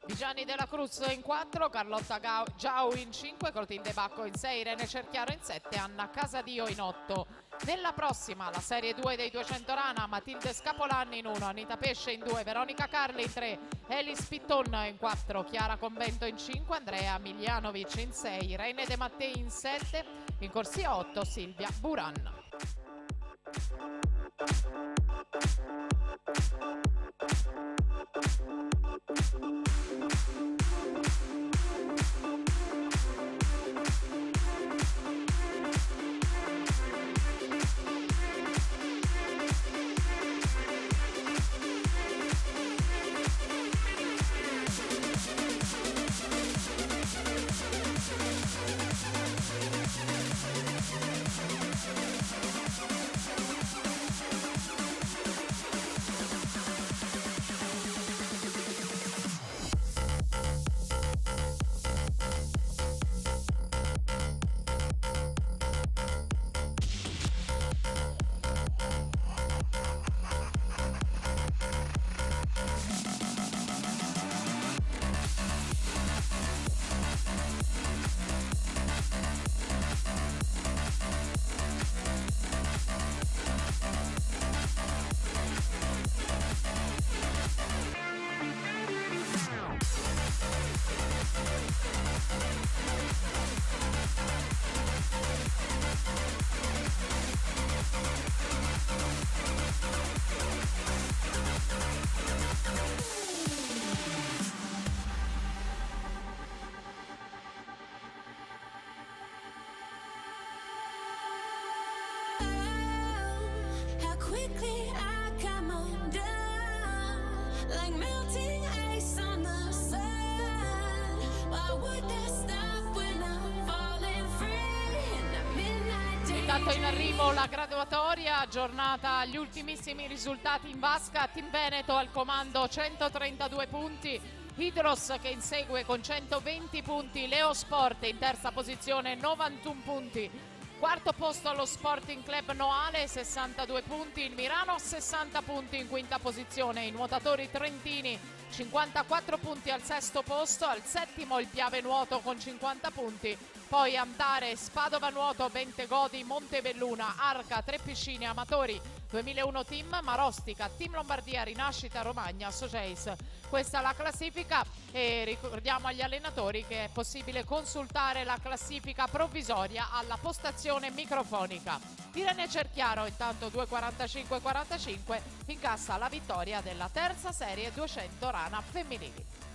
Vigiani della Cruz in 4, Carlotta Giau in 5, Clotilde Bacco in 6, Irene Cerchiaro in 7, Anna Casadio in 8. Nella prossima, la serie 2 dei 200 rana, Matilde Scapolanni in 1, Anita Pesce in 2, Veronica Carli in 3, Elis Pitton in 4, Chiara Convento in 5, Andrea Miljanovic in 6, Irene De Mattei in 7, in corsia 8 Silvia Buran. Intanto in arrivo la graduatoria, giornata agli ultimissimi risultati in vasca. Team Veneto al comando 132 punti, Hydros che insegue con 120 punti, Leo Sport in terza posizione 91 punti, quarto posto allo Sporting Club Noale 62 punti, il Mirano 60 punti in quinta posizione, i nuotatori trentini 54 punti al sesto posto, al settimo il Piave Nuoto con 50 punti, poi Antares, Padova Nuoto, Bentegodi, Montebelluna, Arca, Tre Piscine, Amatori, 2001 Team, Marostica, Team Lombardia, Rinascita, Romagna, Soceis. Questa è la classifica e ricordiamo agli allenatori che è possibile consultare la classifica provvisoria alla postazione microfonica. Irene Cerchiaro intanto 2:45:45 incassa la vittoria della terza serie 200 rana femminili.